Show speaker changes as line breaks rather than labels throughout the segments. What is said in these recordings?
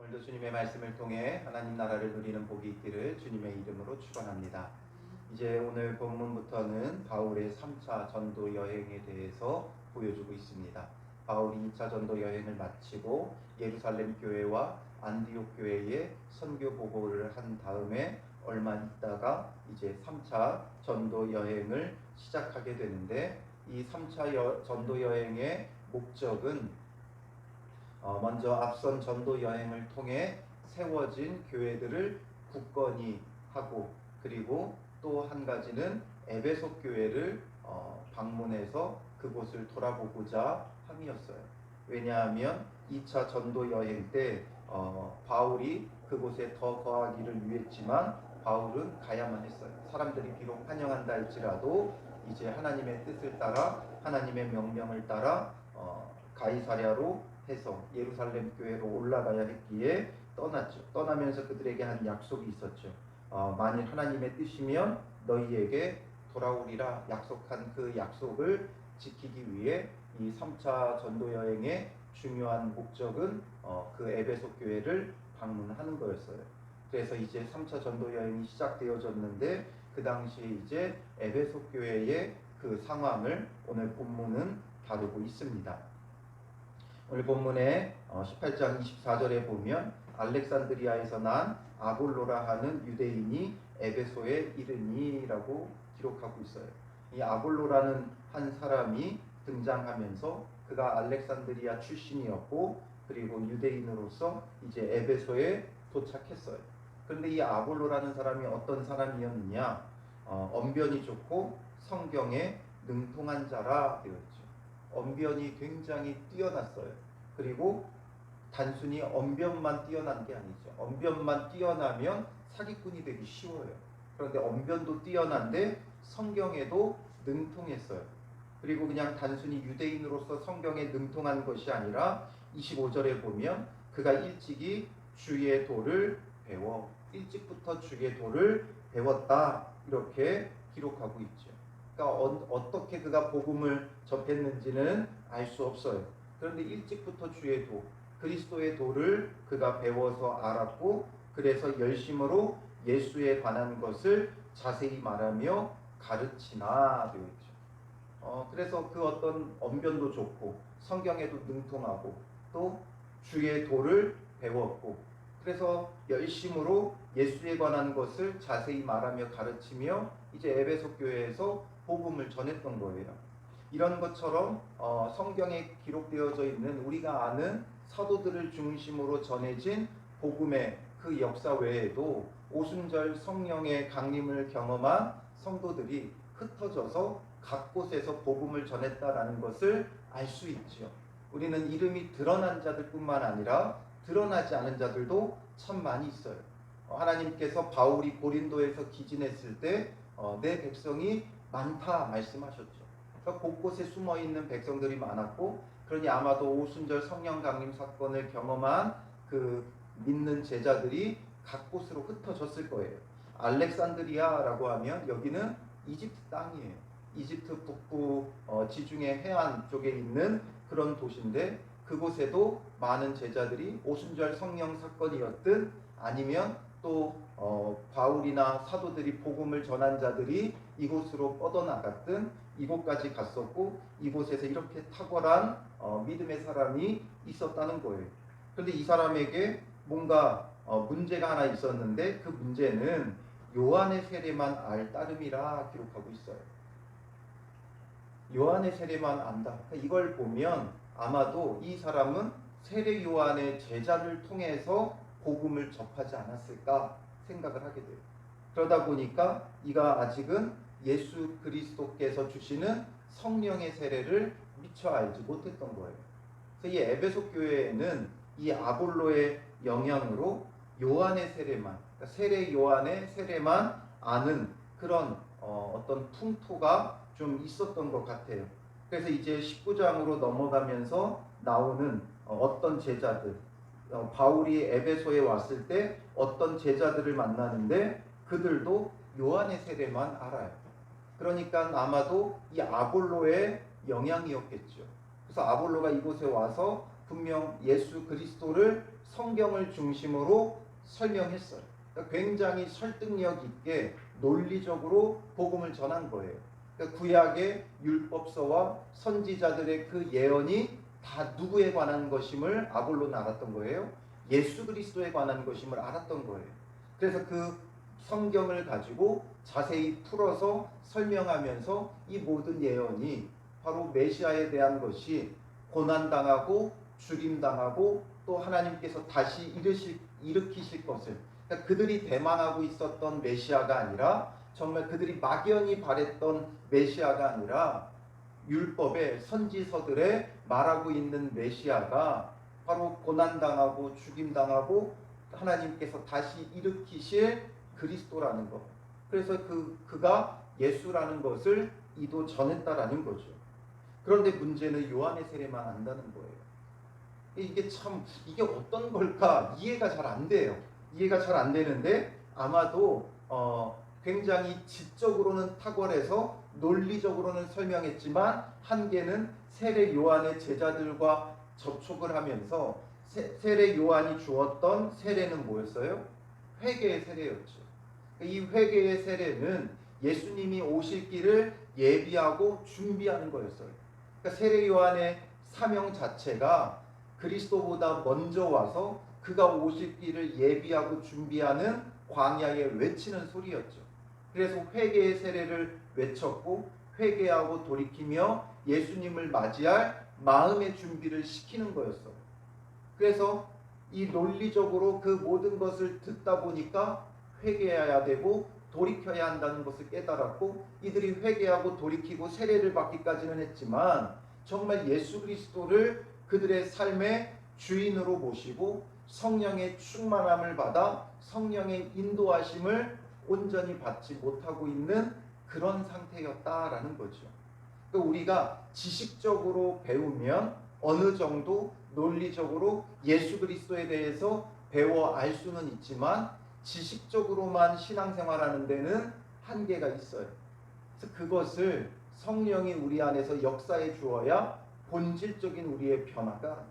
오늘도 주님의 말씀을 통해 하나님 나라를 누리는 복이 있기를 주님의 이름으로 축원합니다. 이제 오늘 본문부터는 바울의 3차 전도 여행에 대해서 보여주고 있습니다. 바울이 2차 전도 여행을 마치고 예루살렘 교회와 안디옥 교회에 선교 보고를 한 다음에 얼마 있다가 이제 3차 전도 여행을 시작하게 되는데, 이 3차 전도 여행의 목적은 먼저 앞선 전도 여행을 통해 세워진 교회들을 굳건히 하고, 그리고 또 한 가지는 에베소 교회를 방문해서 그곳을 돌아보고자 함이었어요. 왜냐하면 2차 전도 여행 때 바울이 그곳에 더 거하기를 위했지만 바울은 가야만 했어요. 사람들이 비록 환영한다 할지라도 이제 하나님의 뜻을 따라, 하나님의 명령을 따라 가이사랴로 해서 예루살렘 교회로 올라가야 했기에 떠났죠. 떠나면서 그들에게 한 약속이 있었죠. 만일 하나님의 뜻이면 너희에게 돌아오리라 약속한 그 약속을 지키기 위해 이 3차 전도 여행의 중요한 목적은 그 에베소 교회를 방문하는 거였어요. 그래서 이제 3차 전도 여행이 시작되어졌는데, 그 당시에 이제 에베소 교회의 그 상황을 오늘 본문은 다루고 있습니다. 오늘 본문의 18장 24절에 보면 알렉산드리아에서 난 아볼로라 하는 유대인이 에베소에 이르니라고 기록하고 있어요. 이 아볼로라는 한 사람이 등장하면서 그가 알렉산드리아 출신이었고, 그리고 유대인으로서 이제 에베소에 도착했어요. 그런데 이 아볼로라는 사람이 어떤 사람이었느냐? 언변이 좋고 성경에 능통한 자라 되어 있죠. 언변이 굉장히 뛰어났어요. 그리고 단순히 언변만 뛰어난 게 아니죠. 언변만 뛰어나면 사기꾼이 되기 쉬워요. 그런데 언변도 뛰어난데 성경에도 능통했어요. 그리고 그냥 단순히 유대인으로서 성경에 능통한 것이 아니라 25절에 보면 그가 일찍이 주의 도를 배워, 일찍부터 주의 도를 배웠다, 이렇게 기록하고 있죠. 그러니까 어떻게 그가 복음을 접했는지는 알 수 없어요. 그런데 일찍부터 주의 도, 그리스도의 도를 그가 배워서 알았고, 그래서 열심으로 예수에 관한 것을 자세히 말하며 가르치나 되어 있죠. 그래서 그 어떤 언변도 좋고 성경에도 능통하고 또 주의 도를 배웠고, 그래서 열심으로 예수에 관한 것을 자세히 말하며 가르치며 이제 에베소 교회에서 복음을 전했던 거예요. 이런 것처럼 성경에 기록되어져 있는 우리가 아는 사도들을 중심으로 전해진 복음의 그 역사 외에도 오순절 성령의 강림을 경험한 성도들이 흩어져서 각 곳에서 복음을 전했다라는 것을 알 수 있죠. 우리는 이름이 드러난 자들뿐만 아니라 드러나지 않은 자들도 참 많이 있어요. 하나님께서 바울이 고린도에서 기진했을 때 내 백성이 많다 말씀하셨죠. 그러니까 곳곳에 숨어있는 백성들이 많았고, 그러니 아마도 오순절 성령 강림 사건을 경험한 그 믿는 제자들이 각 곳으로 흩어졌을 거예요. 알렉산드리아라고 하면 여기는 이집트 땅이에요. 이집트 북부 지중해 해안 쪽에 있는 그런 도시인데, 그곳에도 많은 제자들이 오순절 성령 사건이었든 아니면 또 바울이나 사도들이 복음을 전한 자들이 이곳으로 뻗어나갔든 이곳까지 갔었고, 이곳에서 이렇게 탁월한 믿음의 사람이 있었다는 거예요. 그런데 이 사람에게 뭔가 문제가 하나 있었는데, 그 문제는 요한의 세례만 알 따름이라 기록하고 있어요. 요한의 세례만 안다. 이걸 보면 아마도 이 사람은 세례 요한의 제자를 통해서 복음을 접하지 않았을까 생각을 하게 돼요. 그러다 보니까 이가 아직은 예수 그리스도께서 주시는 성령의 세례를 미처 알지 못했던 거예요. 그래서 이 에베소 교회에는 이 아볼로의 영향으로 요한의 세례만, 그러니까 세례 요한의 세례만 아는 그런 어떤 풍토가 좀 있었던 것 같아요. 그래서 이제 19장으로 넘어가면서 나오는 어떤 제자들, 바울이 에베소에 왔을 때 어떤 제자들을 만나는데 그들도 요한의 세례만 알아요. 그러니까 아마도 이 아볼로의 영향이었겠죠. 그래서 아볼로가 이곳에 와서 분명 예수 그리스도를 성경을 중심으로 설명했어요. 그러니까 굉장히 설득력 있게 논리적으로 복음을 전한 거예요. 그러니까 구약의 율법서와 선지자들의 그 예언이 다 누구에 관한 것임을 아볼로는 알았던 거예요. 예수 그리스도에 관한 것임을 알았던 거예요. 그래서 그 성경을 가지고 자세히 풀어서 설명하면서 이 모든 예언이 바로 메시아에 대한 것이 고난당하고 죽임당하고 또 하나님께서 다시 일으키실 것을, 그러니까 그들이 대망하고 있었던 메시아가 아니라 정말 그들이 막연히 바랬던 메시아가 아니라 율법의 선지서들에 말하고 있는 메시아가 바로 고난당하고 죽임당하고 하나님께서 다시 일으키실 그리스도라는 것. 그래서 그가 예수라는 것을 이도 전했다라는 거죠. 그런데 문제는 요한의 세례만 안다는 거예요. 이게 어떤 걸까 이해가 잘 안 돼요. 이해가 잘 안 되는데 아마도 굉장히 지적으로는 탁월해서 논리적으로는 설명했지만 한계는 세례 요한의 제자들과 접촉을 하면서 세례 요한이 주었던 세례는 뭐였어요? 회개의 세례였죠. 이 회개의 세례는 예수님이 오실 길을 예비하고 준비하는 거였어요. 그러니까 세례 요한의 사명 자체가 그리스도보다 먼저 와서 그가 오실 길을 예비하고 준비하는 광야에 외치는 소리였죠. 그래서 회개의 세례를 외쳤고 회개하고 돌이키며 예수님을 맞이할 마음의 준비를 시키는 거였어요. 그래서 이 논리적으로 그 모든 것을 듣다 보니까 회개해야 되고 돌이켜야 한다는 것을 깨달았고 이들이 회개하고 돌이키고 세례를 받기까지는 했지만 정말 예수 그리스도를 그들의 삶의 주인으로 모시고 성령의 충만함을 받아 성령의 인도하심을 온전히 받지 못하고 있는 그런 상태였다라는 거죠. 그러니까 우리가 지식적으로 배우면 어느 정도 논리적으로 예수 그리스도에 대해서 배워 알 수는 있지만 지식적으로만 신앙생활하는 데는 한계가 있어요. 그래서 그것을 성령이 우리 안에서 역사해 주어야 본질적인 우리의 변화가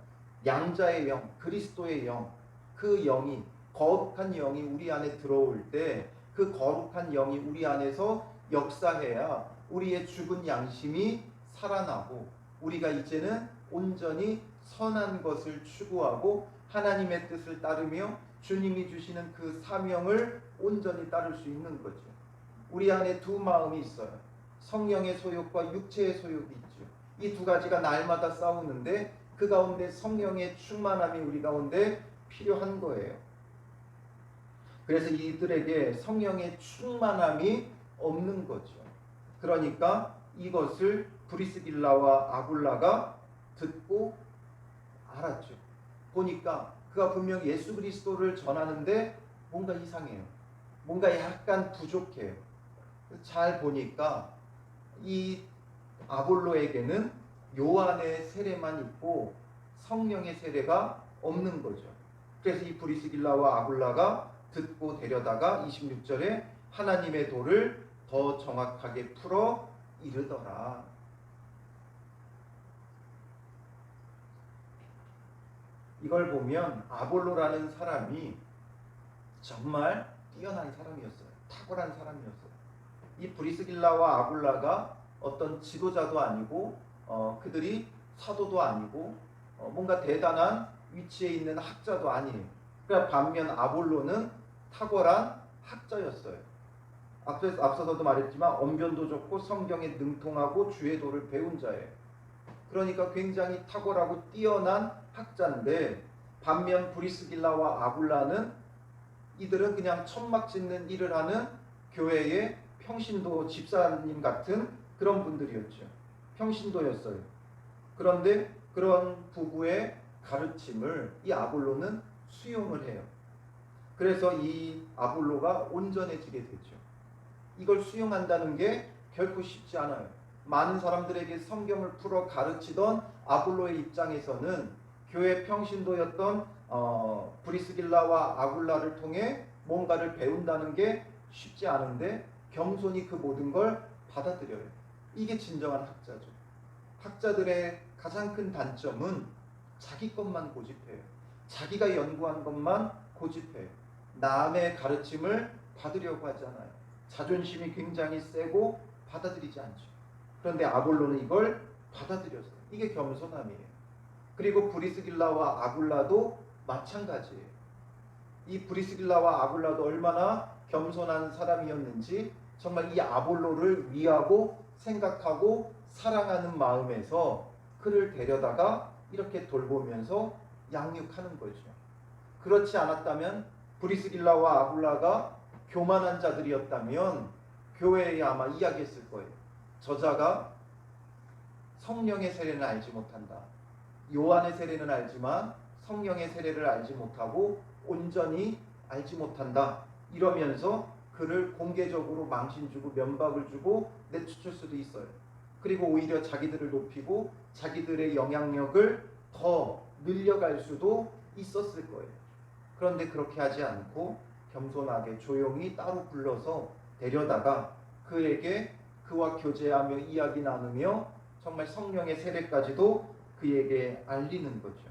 양자의 영, 그리스도의 영, 그 영이 거룩한 영이 우리 안에 들어올 때 그 거룩한 영이 우리 안에서 역사해야 우리의 죽은 양심이 살아나고 우리가 이제는 온전히 선한 것을 추구하고 하나님의 뜻을 따르며 주님이 주시는 그 사명을 온전히 따를 수 있는 거죠. 우리 안에 두 마음이 있어요. 성령의 소욕과 육체의 소욕이 있죠. 이 두 가지가 날마다 싸우는데 그 가운데 성령의 충만함이 우리 가운데 필요한 거예요. 그래서 이들에게 성령의 충만함이 없는 거죠. 그러니까 이것을 브리스길라와 아굴라가 듣고 알았죠. 보니까 그가 분명 예수 그리스도를 전하는데 뭔가 이상해요. 뭔가 약간 부족해요. 잘 보니까 이 아볼로에게는 요한의 세례만 있고 성령의 세례가 없는 거죠. 그래서 이 브리스길라와 아굴라가 듣고 데려다가 26절에 하나님의 도를 더 정확하게 풀어 이르더라. 이걸 보면 아볼로라는 사람이 정말 뛰어난 사람이었어요. 탁월한 사람이었어요. 이 브리스길라와 아굴라가 어떤 지도자도 아니고 그들이 사도도 아니고 뭔가 대단한 위치에 있는 학자도 아니에요. 그러니까 반면 아볼로는 탁월한 학자였어요. 앞서서도 말했지만 언변도 좋고 성경에 능통하고 주의 도를 배운 자예요. 그러니까 굉장히 탁월하고 뛰어난 학자인데 반면 브리스길라와 아굴라는 이들은 그냥 천막 짓는 일을 하는 교회의 평신도 집사님 같은 그런 분들이었죠. 평신도였어요. 그런데 그런 부부의 가르침을 이 아볼로는 수용을 해요. 그래서 이 아볼로가 온전해지게 되죠. 이걸 수용한다는 게 결코 쉽지 않아요. 많은 사람들에게 성경을 풀어 가르치던 아볼로의 입장에서는 교회 평신도였던 브리스길라와 아굴라를 통해 뭔가를 배운다는 게 쉽지 않은데 겸손히 그 모든 걸 받아들여요. 이게 진정한 학자죠. 학자들의 가장 큰 단점은 자기 것만 고집해요. 자기가 연구한 것만 고집해요. 남의 가르침을 받으려고 하잖아요. 자존심이 굉장히 세고 받아들이지 않죠. 그런데 아볼로는 이걸 받아들였어요. 이게 겸손함이에요. 그리고 브리스길라와 아굴라도 마찬가지예요. 이 브리스길라와 아굴라도 얼마나 겸손한 사람이었는지 정말 이 아볼로를 위하고 생각하고 사랑하는 마음에서 그를 데려다가 이렇게 돌보면서 양육하는 거죠. 그렇지 않았다면 브리스길라와 아굴라가 교만한 자들이었다면 교회에 아마 이야기했을 거예요. 저자가 성령의 세례는 알지 못한다. 요한의 세례는 알지만 성령의 세례를 알지 못하고 온전히 알지 못한다. 이러면서 그를 공개적으로 망신 주고 면박을 주고 내쫓을 수도 있어요. 그리고 오히려 자기들을 높이고 자기들의 영향력을 더 늘려갈 수도 있었을 거예요. 그런데 그렇게 하지 않고 겸손하게 조용히 따로 불러서 데려다가 그에게 그와 교제하며 이야기 나누며 정말 성령의 세례까지도 그에게 알리는 거죠.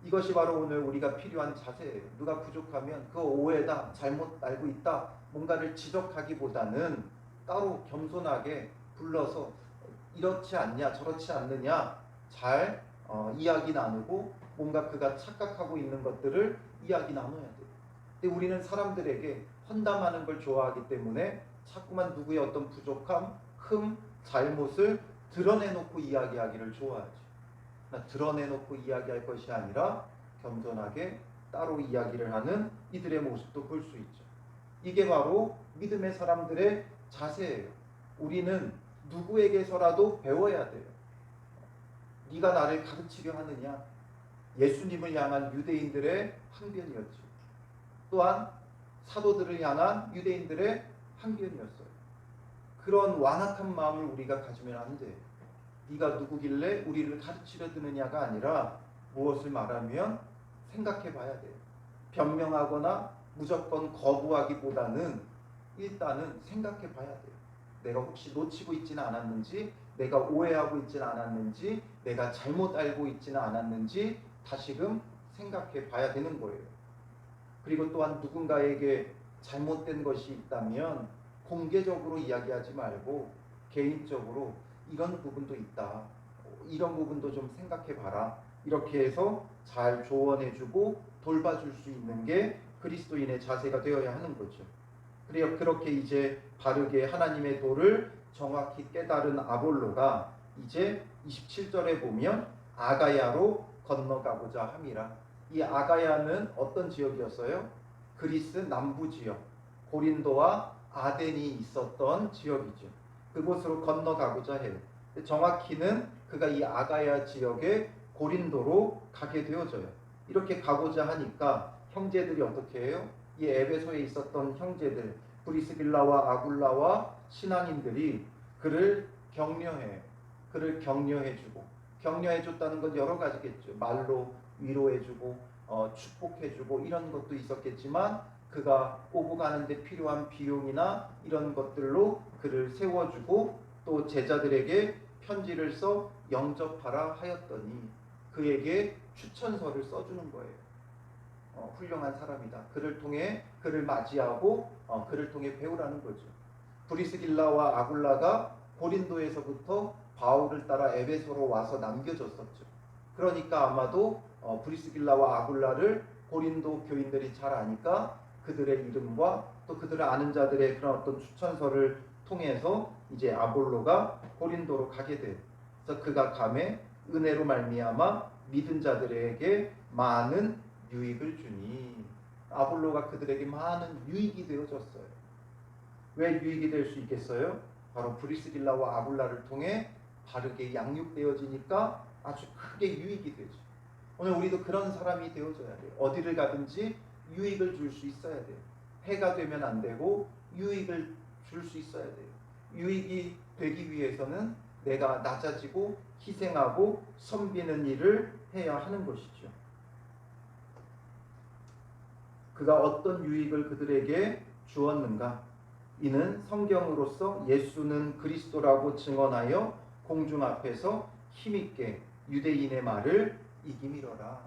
이것이 바로 오늘 우리가 필요한 자세예요. 누가 부족하면 그거 오해다, 잘못 알고 있다, 뭔가를 지적하기보다는 따로 겸손하게 불러서 이렇지 않냐, 저렇지 않느냐 잘 이야기 나누고 뭔가 그가 착각하고 있는 것들을 이야기 나눠야 돼요. 근데 우리는 사람들에게 헌담하는 걸 좋아하기 때문에 자꾸만 누구의 어떤 부족함, 흠, 잘못을 드러내놓고 이야기하기를 좋아하죠. 드러내놓고 이야기할 것이 아니라 겸손하게 따로 이야기를 하는 이들의 모습도 볼 수 있죠. 이게 바로 믿음의 사람들의 자세예요. 우리는 누구에게서라도 배워야 돼요. 네가 나를 가르치려 하느냐? 예수님을 향한 유대인들의 항변이었죠. 또한 사도들을 향한 유대인들의 항변이었어요. 그런 완악한 마음을 우리가 가지면 안 돼요. 네가 누구길래 우리를 가르치려 드느냐가 아니라 무엇을 말하면 생각해 봐야 돼요. 변명하거나 무조건 거부하기보다는 일단은 생각해 봐야 돼요. 내가 혹시 놓치고 있지는 않았는지, 내가 오해하고 있지는 않았는지, 내가 잘못 알고 있지는 않았는지 다시금 생각해 봐야 되는 거예요. 그리고 또한 누군가에게 잘못된 것이 있다면 공개적으로 이야기하지 말고 개인적으로 이런 부분도 있다, 이런 부분도 좀 생각해 봐라, 이렇게 해서 잘 조언해주고 돌봐줄 수 있는 게 그리스도인의 자세가 되어야 하는 거죠. 그래요. 그렇게 이제 바르게 하나님의 도를 정확히 깨달은 아볼로가 이제 27절에 보면 아가야로 건너가고자 함이라. 이 아가야는 어떤 지역이었어요? 그리스 남부 지역, 고린도와 아덴이 있었던 지역이죠. 그곳으로 건너가고자 해요. 정확히는 그가 이 아가야 지역의 고린도로 가게 되어져요. 이렇게 가고자 하니까 형제들이 어떻게 해요? 이 에베소에 있었던 형제들, 브리스길라와 아굴라와 신앙인들이 그를 격려해요. 그를 격려해주고, 격려해줬다는 건 여러 가지겠죠. 말로 위로해주고 축복해주고 이런 것도 있었겠지만 그가 오고 가는데 필요한 비용이나 이런 것들로 그를 세워주고 또 제자들에게 편지를 써 영접하라 하였더니 그에게 추천서를 써주는 거예요. 훌륭한 사람이다. 그를 통해 그를 맞이하고 그를 통해 배우라는 거죠. 브리스길라와 아굴라가 고린도에서부터 바울을 따라 에베소로 와서 남겨졌었죠. 그러니까 아마도 브리스길라와 아굴라를 고린도 교인들이 잘 아니까 그들의 이름과 또 그들을 아는 자들의 그런 어떤 추천서를 통해서 이제 아볼로가 고린도로 가게 돼요. 그래서 그가 감에 은혜로 말미암아 믿은 자들에게 많은 유익을 주니 아볼로가 그들에게 많은 유익이 되어졌어요. 왜 유익이 될 수 있겠어요? 바로 브리스길라와 아굴라를 통해 바르게 양육되어지니까 아주 크게 유익이 되죠. 오늘 우리도 그런 사람이 되어져야 돼요. 어디를 가든지 유익을 줄 수 있어야 돼요. 해가 되면 안 되고 유익을 줄 수 있어야 돼요. 유익이 되기 위해서는 내가 낮아지고 희생하고 섬기는 일을 해야 하는 것이죠. 그가 어떤 유익을 그들에게 주었는가? 이는 성경으로서 예수는 그리스도라고 증언하여 공중 앞에서 힘있게 유대인의 말을 이기미러라.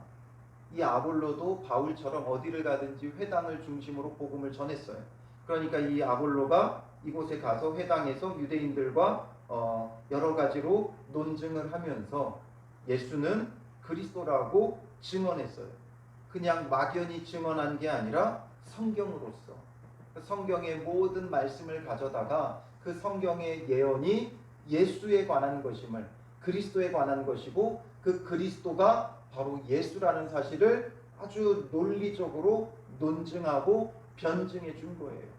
이 아볼로도 바울처럼 어디를 가든지 회당을 중심으로 복음을 전했어요. 그러니까 이 아볼로가 이곳에 가서 회당에서 유대인들과 여러 가지로 논증을 하면서 예수는 그리스도라고 증언했어요. 그냥 막연히 증언한 게 아니라 성경으로서 성경의 모든 말씀을 가져다가 그 성경의 예언이 예수에 관한 것임을, 그리스도에 관한 것이고 그 그리스도가 바로 예수라는 사실을 아주 논리적으로 논증하고 변증해 준 거예요.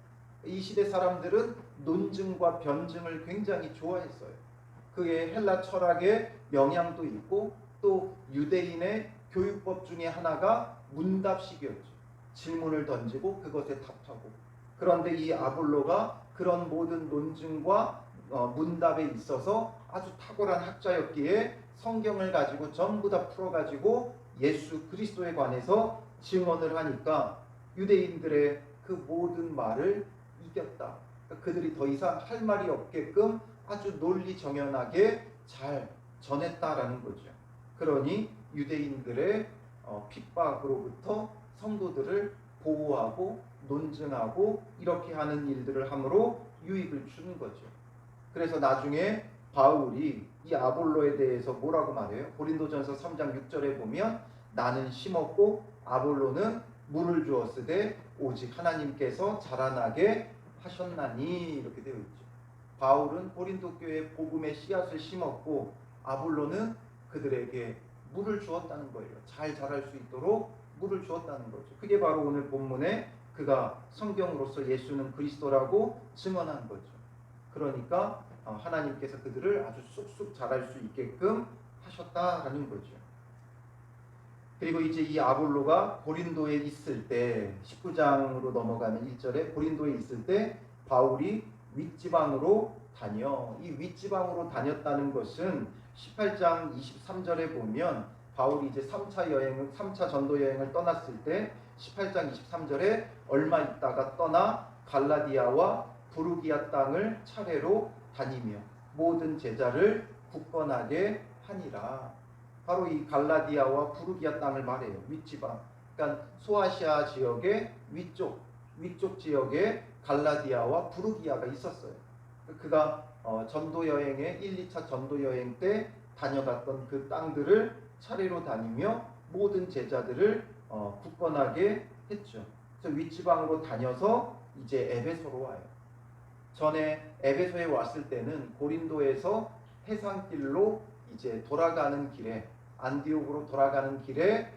이 시대 사람들은 논증과 변증을 굉장히 좋아했어요. 그게 헬라 철학의 영향도 있고 또 유대인의 교육법 중에 하나가 문답식이었죠. 질문을 던지고 그것에 답하고. 그런데 이 아볼로가 그런 모든 논증과 문답에 있어서 아주 탁월한 학자였기에 성경을 가지고 전부 다 풀어가지고 예수 그리스도에 관해서 증언을 하니까 유대인들의 그 모든 말을 이겼다. 그러니까 그들이 더 이상 할 말이 없게끔 아주 논리정연하게 잘 전했다라는 거죠. 그러니 유대인들의 핍박으로부터 성도들을 보호하고 논증하고 이렇게 하는 일들을 함으로 유익을 주는 거죠. 그래서 나중에 바울이 이 아볼로에 대해서 뭐라고 말해요? 고린도전서 3장 6절에 보면 나는 심었고 아볼로는 물을 주었으되 오직 하나님께서 자라나게 하셨나니 이렇게 되어 있죠. 바울은 고린도 교회 복음의 씨앗을 심었고 아볼로는 그들에게 물을 주었다는 거예요. 잘 자랄 수 있도록 물을 주었다는 거죠. 그게 바로 오늘 본문에 그가 성경으로서 예수는 그리스도라고 증언한 거죠. 그러니까 하나님께서 그들을 아주 쑥쑥 자랄 수 있게끔 하셨다라는 거죠. 그리고 이제 이 아볼로가 고린도에 있을 때 19장으로 넘어가면 1절에 고린도에 있을 때 바울이 윗지방으로 다녀. 이 윗지방으로 다녔다는 것은 18장 23절에 보면 바울이 이제 3차 전도 여행을 떠났을 때 18장 23절에 얼마 있다가 떠나 갈라디아와 부르기아 땅을 차례로 다니며 모든 제자를 굳건하게 하니라. 바로 이 갈라디아와 부르기아 땅을 말해요. 윗지방. 그러니까 소아시아 지역의 위쪽 지역에 갈라디아와 부르기아가 있었어요. 그가 전도 여행에 1, 2차 전도 여행 때 다녀갔던 그 땅들을 차례로 다니며 모든 제자들을 굳건하게 했죠. 그래서 윗지방으로 다녀서 이제 에베소로 와요. 전에 에베소에 왔을 때는 고린도에서 해상길로 이제 돌아가는 길에 안디옥으로 돌아가는 길에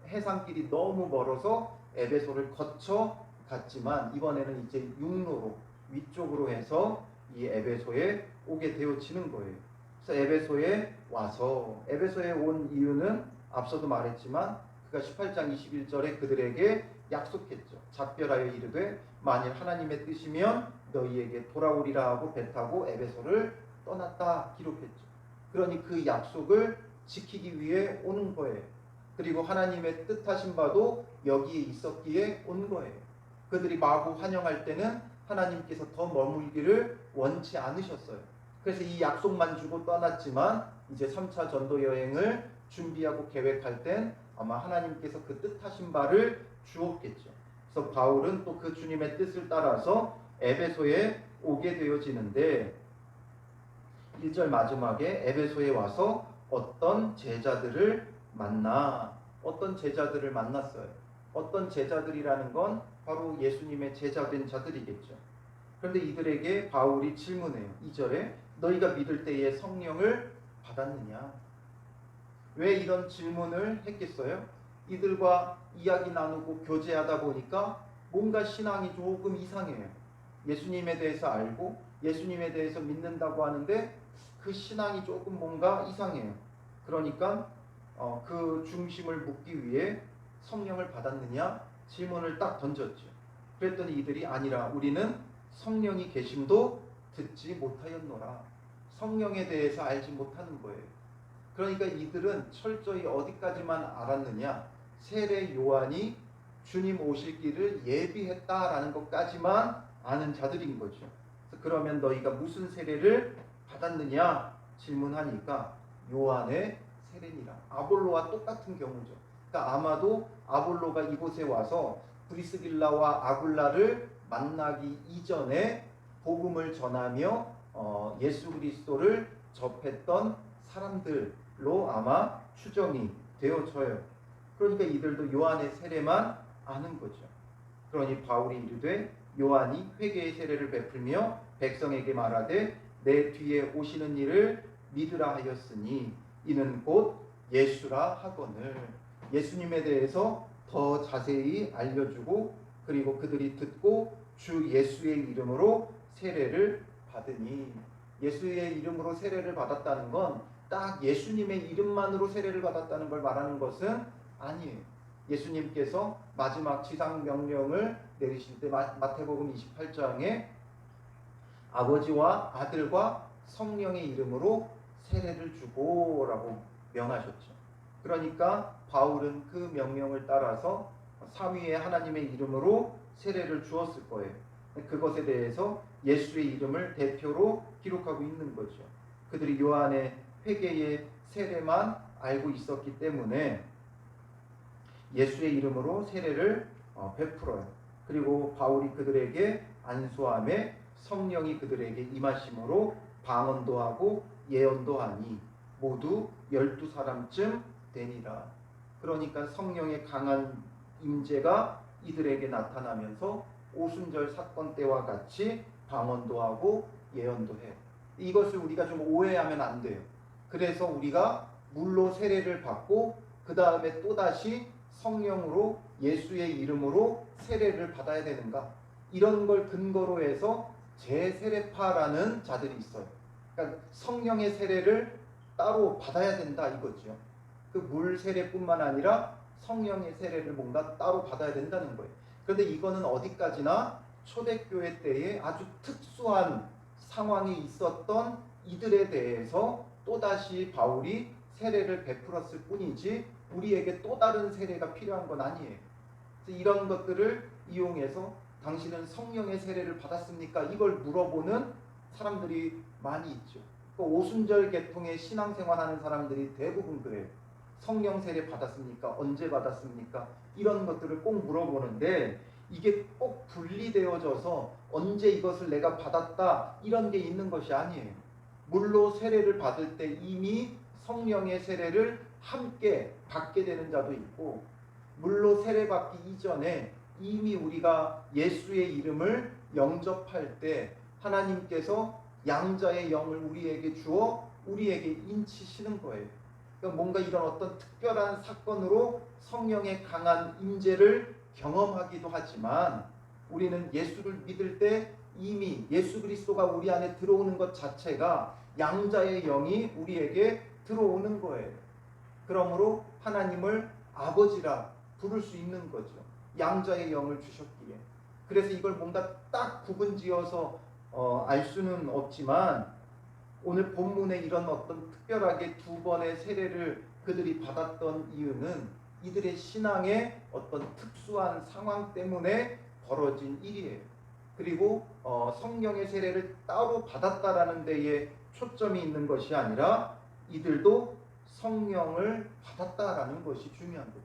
해상길이 너무 멀어서 에베소를 거쳐 갔지만 이번에는 이제 육로로 위쪽으로 해서 이 에베소에 오게 되어지는 거예요. 그래서 에베소에 와서 에베소에 온 이유는 앞서도 말했지만 그가 18장 21절에 그들에게 약속했죠. 작별하여 이르되 만일 하나님의 뜻이면 너희에게 돌아오리라 하고 배 타고 에베소를 떠났다 기록했죠. 그러니 그 약속을 지키기 위해 오는 거예요. 그리고 하나님의 뜻하신 바도 여기에 있었기에 온 거예요. 그들이 마구 환영할 때는 하나님께서 더 머물기를 원치 않으셨어요. 그래서 이 약속만 주고 떠났지만 이제 3차 전도 여행을 준비하고 계획할 땐 아마 하나님께서 그 뜻하신 바를 주었겠죠. 그래서 바울은 또 그 주님의 뜻을 따라서 에베소에 오게 되어지는데 1절 마지막에 에베소에 와서 어떤 제자들을 만났어요. 어떤 제자들이라는 건 바로 예수님의 제자된 자들이겠죠. 그런데 이들에게 바울이 질문해요. 2절에 너희가 믿을 때에 성령을 받았느냐? 왜 이런 질문을 했겠어요? 이들과 이야기 나누고 교제하다 보니까 뭔가 신앙이 조금 이상해요. 예수님에 대해서 알고 예수님에 대해서 믿는다고 하는데 그 신앙이 조금 뭔가 이상해요. 그러니까 그 중심을 묻기 위해 성령을 받았느냐 질문을 딱 던졌죠. 그랬더니 이들이 아니라 우리는 성령이 계심도 듣지 못하였노라. 성령에 대해서 알지 못하는 거예요. 그러니까 이들은 철저히 어디까지만 알았느냐, 세례 요한이 주님 오실 길을 예비했다라는 것까지만 아는 자들인 거죠. 그러면 너희가 무슨 세례를 받았느냐 질문하니까 요한의 세례니라. 아볼로와 똑같은 경우죠. 그러니까 아마도 아볼로가 이곳에 와서 브리스길라와 아굴라를 만나기 이전에 복음을 전하며 예수 그리스도를 접했던 사람들로 아마 추정이 되어져요. 그러니까 이들도 요한의 세례만 아는 거죠. 그러니 바울이 이르되 요한이 회개의 세례를 베풀며 백성에게 말하되 내 뒤에 오시는 이를 믿으라 하였으니 이는 곧 예수라 하거늘. 예수님에 대해서 더 자세히 알려주고 그리고 그들이 듣고 주 예수의 이름으로 세례를 받으니, 예수의 이름으로 세례를 받았다는 건 딱 예수님의 이름만으로 세례를 받았다는 걸 말하는 것은 아니에요. 예수님께서 마지막 지상 명령을 내리실 때 마태복음 28장에 아버지와 아들과 성령의 이름으로 세례를 주고라고 명하셨죠. 그러니까 바울은 그 명령을 따라서 삼위의 하나님의 이름으로 세례를 주었을 거예요. 그것에 대해서 예수의 이름을 대표로 기록하고 있는 거죠. 그들이 요한의 회개의 세례만 알고 있었기 때문에 예수의 이름으로 세례를 베풀어요. 그리고 바울이 그들에게 안수함에 성령이 그들에게 임하심으로 방언도 하고 예언도 하니 모두 12사람쯤 되니라. 그러니까 성령의 강한 임재가 이들에게 나타나면서 오순절 사건 때와 같이 방언도 하고 예언도 해요. 이것을 우리가 좀 오해하면 안 돼요. 그래서 우리가 물로 세례를 받고 그 다음에 또다시 성령으로 예수의 이름으로 세례를 받아야 되는가? 이런 걸 근거로 해서 재세례파라는 자들이 있어요. 그러니까 성령의 세례를 따로 받아야 된다 이거죠. 그 물 세례뿐만 아니라 성령의 세례를 뭔가 따로 받아야 된다는 거예요. 그런데 이거는 어디까지나 초대교회 때에 아주 특수한 상황이 있었던 이들에 대해서 또다시 바울이 세례를 베풀었을 뿐이지 우리에게 또 다른 세례가 필요한 건 아니에요. 그래서 이런 것들을 이용해서 당신은 성령의 세례를 받았습니까? 이걸 물어보는 사람들이 많이 있죠. 그 오순절 계통의 신앙생활하는 사람들이 대부분 그래요. 성령 세례 받았습니까? 언제 받았습니까? 이런 것들을 꼭 물어보는데 이게 꼭 분리되어져서 언제 이것을 내가 받았다 이런 게 있는 것이 아니에요. 물로 세례를 받을 때 이미 성령의 세례를 함께 받게 되는 자도 있고 물로 세례받기 이전에 이미 우리가 예수의 이름을 영접할 때 하나님께서 양자의 영을 우리에게 주어 우리에게 인치시는 거예요. 그러니까 뭔가 이런 어떤 특별한 사건으로 성령의 강한 임재를 경험하기도 하지만 우리는 예수를 믿을 때 이미 예수 그리스도가 우리 안에 들어오는 것 자체가 양자의 영이 우리에게 들어오는 거예요. 그러므로 하나님을 아버지라 부를 수 있는 거죠. 양자의 영을 주셨기에. 그래서 이걸 뭔가 딱 구분지어서 알 수는 없지만 오늘 본문에 이런 어떤 특별하게 두 번의 세례를 그들이 받았던 이유는 이들의 신앙의 어떤 특수한 상황 때문에 벌어진 일이에요. 그리고 성령의 세례를 따로 받았다라는 데에 초점이 있는 것이 아니라 이들도 성령을 받았다라는 것이 중요한 거죠.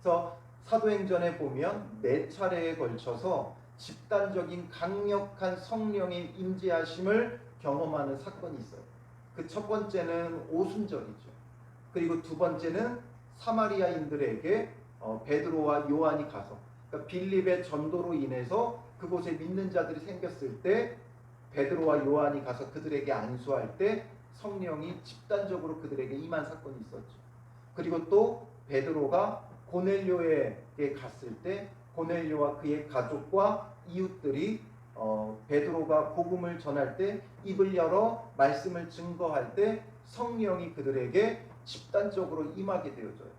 그래서 사도행전에 보면 4차례에 걸쳐서 집단적인 강력한 성령의 임재하심을 경험하는 사건이 있어요. 그 첫 번째는 오순절이죠. 그리고 두 번째는 사마리아인들에게 베드로와 요한이 가서 그러니까 빌립의 전도로 인해서 그곳에 믿는 자들이 생겼을 때 베드로와 요한이 가서 그들에게 안수할 때 성령이 집단적으로 그들에게 임한 사건이 있었죠. 그리고 또 베드로가 고넬료에게 갔을 때 고넬료와 그의 가족과 이웃들이 베드로가 복음을 전할 때 입을 열어 말씀을 증거할 때 성령이 그들에게 집단적으로 임하게 되어져요.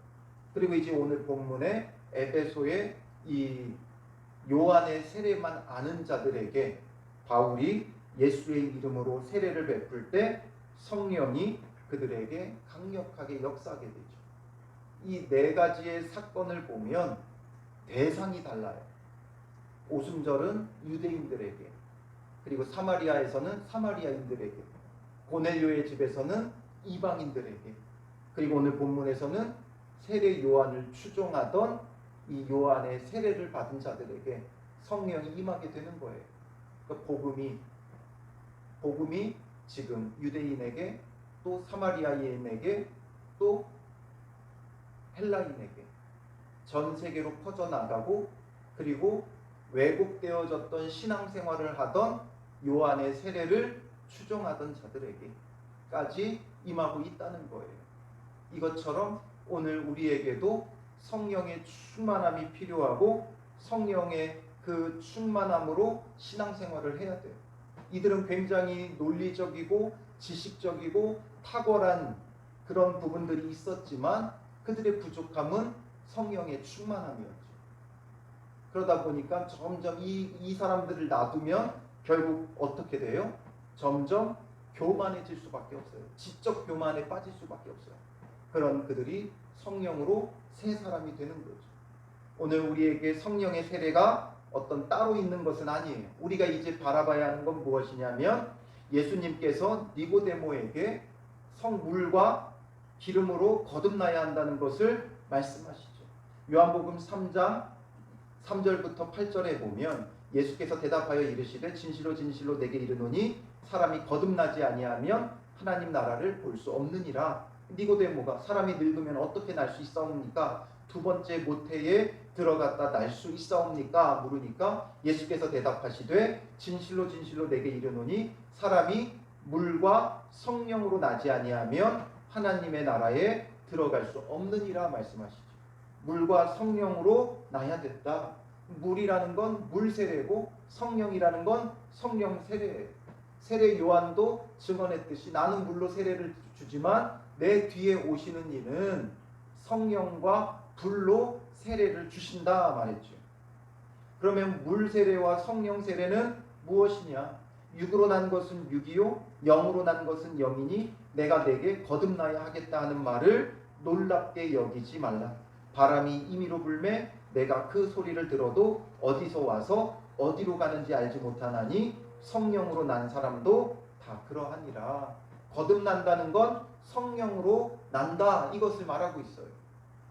그리고 이제 오늘 본문에 에베소의 이 요한의 세례만 아는 자들에게 바울이 예수의 이름으로 세례를 베풀 때 성령이 그들에게 강력하게 역사하게 되죠. 이 4가지의 사건을 보면 대상이 달라요. 오순절은 유대인들에게, 그리고 사마리아에서는 사마리아인들에게, 고넬료의 집에서는 이방인들에게, 그리고 오늘 본문에서는 세례 요한을 추종하던 이 요한의 세례를 받은 자들에게 성령이 임하게 되는 거예요. 그러니까 복음이 지금 유대인에게 또 사마리아인에게 또 헬라인에게 전 세계로 퍼져나가고, 그리고 왜곡되어졌던 신앙생활을 하던 요한의 세례를 추종하던 자들에게까지 임하고 있다는 거예요. 이것처럼 오늘 우리에게도 성령의 충만함이 필요하고 성령의 그 충만함으로 신앙생활을 해야 돼요. 이들은 굉장히 논리적이고 지식적이고 탁월한 그런 부분들이 있었지만 그들의 부족함은 성령의 충만함이었죠. 그러다 보니까 점점 이 사람들을 놔두면 결국 어떻게 돼요? 점점 교만해질 수밖에 없어요. 지적 교만에 빠질 수밖에 없어요. 그런 그들이 성령으로 새 사람이 되는 거죠. 오늘 우리에게 성령의 세례가 어떤 따로 있는 것은 아니에요. 우리가 이제 바라봐야 하는 건 무엇이냐면 예수님께서 니고데모에게 성물과 기름으로 거듭나야 한다는 것을 말씀하시죠. 요한복음 3장 3절부터 8절에 보면 예수께서 대답하여 이르시되 진실로 진실로 내게 이르노니 사람이 거듭나지 아니하면 하나님 나라를 볼 수 없느니라. 니고데모가 사람이 늙으면 어떻게 날 수 있사옵니까? 두 번째 모태에 들어갔다 날 수 있사옵니까? 물으니까 예수께서 대답하시되 진실로 진실로 내게 이르노니 사람이 물과 성령으로 나지 아니하면 하나님의 나라에 들어갈 수 없느니라 말씀하시죠. 물과 성령으로 나야 됐다. 물이라는 건 물세례고 성령이라는 건 성령 세례예요. 세례 요한도 증언했듯이 나는 물로 세례를 주지만 내 뒤에 오시는 이는 성령과 불로 세례를 주신다 말했죠. 그러면 물 세례와 성령 세례는 무엇이냐? 육으로 난 것은 육이요 영으로 난 것은 영이니 내가 내게 거듭나야 하겠다 하는 말을 놀랍게 여기지 말라. 바람이 임의로 불매 내가 그 소리를 들어도 어디서 와서 어디로 가는지 알지 못하나니 성령으로 난 사람도 다 그러하니라. 거듭난다는 건 성령으로 난다, 이것을 말하고 있어요.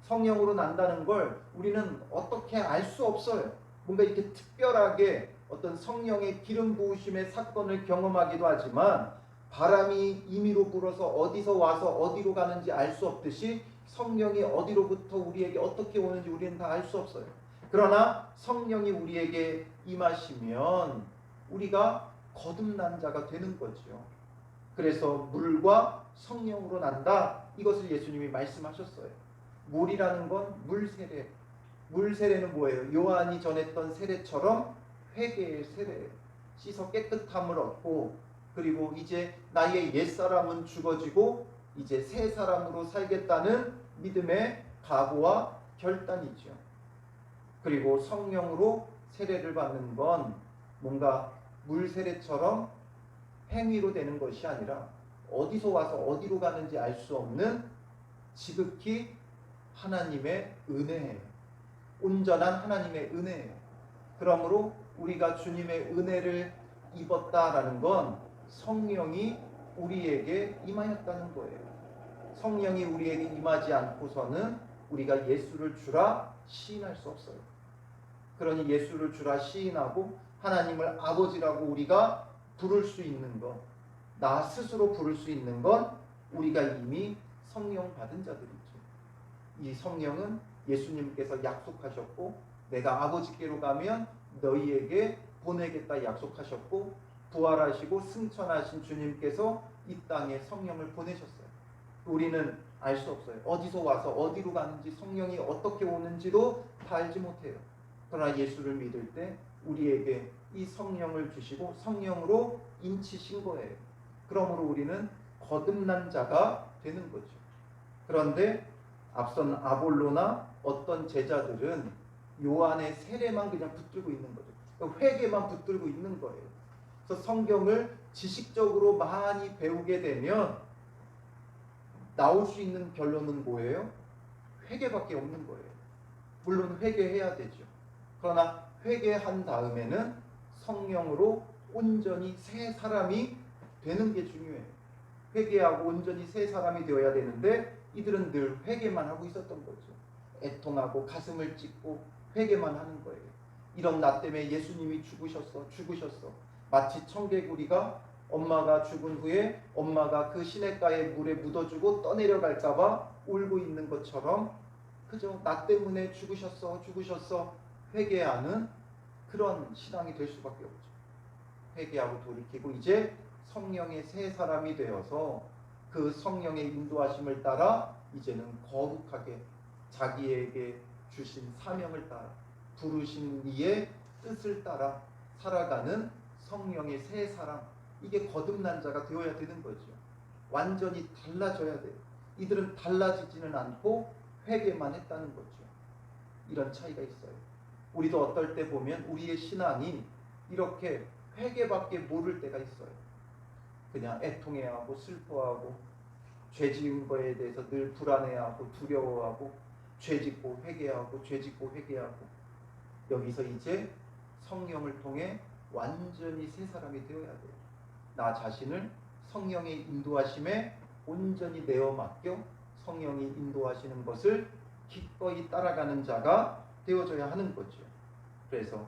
성령으로 난다는 걸 우리는 어떻게 알 수 없어요. 뭔가 이렇게 특별하게 어떤 성령의 기름 부으심의 사건을 경험하기도 하지만 바람이 임의로 불어서 어디서 와서 어디로 가는지 알 수 없듯이 성령이 어디로부터 우리에게 어떻게 오는지 우리는 다 알 수 없어요. 그러나 성령이 우리에게 임하시면 우리가 거듭난 자가 되는 거죠. 그래서 물과 성령으로 난다, 이것을 예수님이 말씀하셨어요. 물이라는 건 물세례. 물세례는 뭐예요? 요한이 전했던 세례처럼 회개의 세례예요. 씻어 깨끗함을 얻고, 그리고 이제 나의 옛사람은 죽어지고 이제 새 사람으로 살겠다는 믿음의 각오와 결단이죠. 그리고 성령으로 세례를 받는 건 뭔가 물세례처럼 행위로 되는 것이 아니라 어디서 와서 어디로 가는지 알 수 없는 지극히 하나님의 은혜예요. 온전한 하나님의 은혜예요. 그러므로 우리가 주님의 은혜를 입었다라는 건 성령이 우리에게 임하였다는 거예요. 성령이 우리에게 임하지 않고서는 우리가 예수를 주라 시인할 수 없어요. 그러니 예수를 주라 시인하고 하나님을 아버지라고 우리가 부를 수 있는 것, 나 스스로 부를 수 있는 건 우리가 이미 성령 받은 자들이죠. 이 성령은 예수님께서 약속하셨고 내가 아버지께로 가면 너희에게 보내겠다 약속하셨고 부활하시고 승천하신 주님께서 이 땅에 성령을 보내셨어요. 우리는 알 수 없어요. 어디서 와서 어디로 가는지 성령이 어떻게 오는지도 다 알지 못해요. 그러나 예수를 믿을 때 우리에게 이 성령을 주시고 성령으로 인치신 거예요. 그러므로 우리는 거듭난 자가 되는 거죠. 그런데 앞선 아볼로나 어떤 제자들은 요한의 세례만 그냥 붙들고 있는 거죠. 회개만 붙들고 있는 거예요. 그래서 성경을 지식적으로 많이 배우게 되면 나올 수 있는 결론은 뭐예요? 회개밖에 없는 거예요. 물론 회개해야 되죠. 그러나 회개한 다음에는 성령으로 온전히 새 사람이 되는 게 중요해요. 회개하고 온전히 새 사람이 되어야 되는데 이들은 늘 회개만 하고 있었던 거죠. 애통하고 가슴을 찢고 회개만 하는 거예요. 이런 나 때문에 예수님이 죽으셨어. 마치 청개구리가 엄마가 죽은 후에 엄마가 그 시냇가에 물에 묻어주고 떠내려갈까봐 울고 있는 것처럼 그저 나 때문에 죽으셨어 회개하는 그런 신앙이 될 수밖에 없죠. 회개하고 돌이키고 이제 성령의 새 사람이 되어서 그 성령의 인도하심을 따라 이제는 거룩하게 자기에게 주신 사명을 따라 부르신 이의 뜻을 따라 살아가는 성령의 새 사람, 이게 거듭난 자가 되어야 되는 거죠. 완전히 달라져야 돼요. 이들은 달라지지는 않고 회개만 했다는 거죠. 이런 차이가 있어요. 우리도 어떨 때 보면 우리의 신앙이 이렇게 회개밖에 모를 때가 있어요. 그냥 애통해하고 슬퍼하고 죄 지은 거에 대해서 늘 불안해하고 두려워하고 죄짓고 회개하고 여기서 이제 성령을 통해 완전히 새 사람이 되어야 돼요. 나 자신을 성령의 인도하심에 온전히 내어 맡겨 성령이 인도하시는 것을 기꺼이 따라가는 자가 되어져야 하는 거죠. 그래서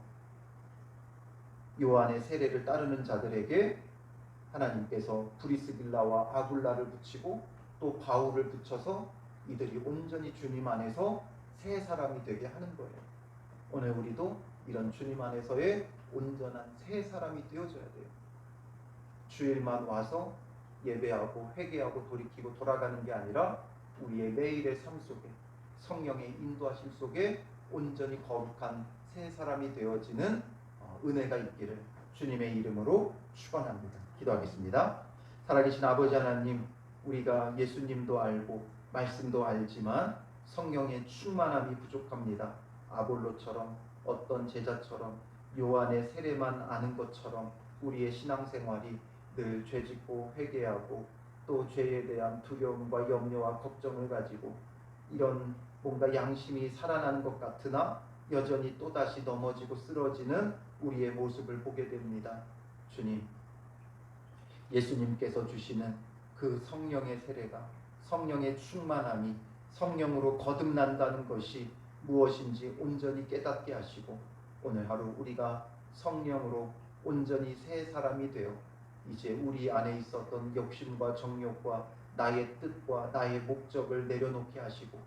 요한의 세례를 따르는 자들에게 하나님께서 브리스길라와 아굴라를 붙이고 또 바울을 붙여서 이들이 온전히 주님 안에서 새 사람이 되게 하는 거예요. 오늘 우리도 이런 주님 안에서의 온전한 새 사람이 되어져야 돼요. 주일만 와서 예배하고 회개하고 돌이키고 돌아가는 게 아니라 우리의 매일의 삶 속에 성령의 인도하심 속에 온전히 거룩한 새 사람이 되어지는 은혜가 있기를 주님의 이름으로 축원합니다. 기도하겠습니다. 살아계신 아버지 하나님, 우리가 예수님도 알고 말씀도 알지만 성령의 충만함이 부족합니다. 아볼로처럼 어떤 제자처럼 요한의 세례만 아는 것처럼 우리의 신앙생활이 늘 죄짓고 회개하고 또 죄에 대한 두려움과 염려와 걱정을 가지고 이런 뭔가 양심이 살아나는 것 같으나 여전히 또다시 넘어지고 쓰러지는 우리의 모습을 보게 됩니다. 주님, 예수님께서 주시는 그 성령의 세례가, 성령의 충만함이 성령으로 거듭난다는 것이 무엇인지 온전히 깨닫게 하시고 오늘 하루 우리가 성령으로 온전히 새 사람이 되어 이제 우리 안에 있었던 욕심과 정욕과 나의 뜻과 나의 목적을 내려놓게 하시고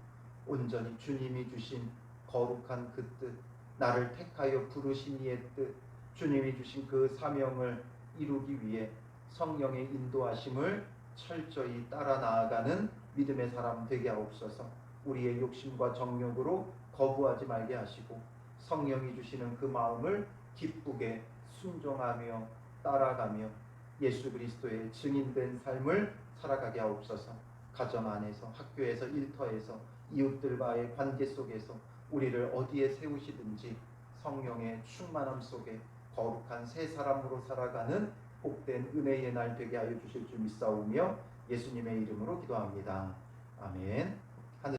온전히 주님이 주신 거룩한 그 뜻, 나를 택하여 부르신 이의 뜻, 주님이 주신 그 사명을 이루기 위해 성령의 인도하심을 철저히 따라 나아가는 믿음의 사람 되게 하옵소서. 우리의 욕심과 정욕으로 거부하지 말게 하시고 성령이 주시는 그 마음을 기쁘게 순종하며 따라가며 예수 그리스도의 증인된 삶을 살아가게 하옵소서. 가정 안에서, 학교에서, 일터에서, 이웃들과의 관계 속에서 우리를 어디에 세우시든지 성령의 충만함 속에 거룩한 새 사람으로 살아가는 복된 은혜의 날 되게 하여 주실 줄 믿사오며 예수님의 이름으로 기도합니다. 아멘.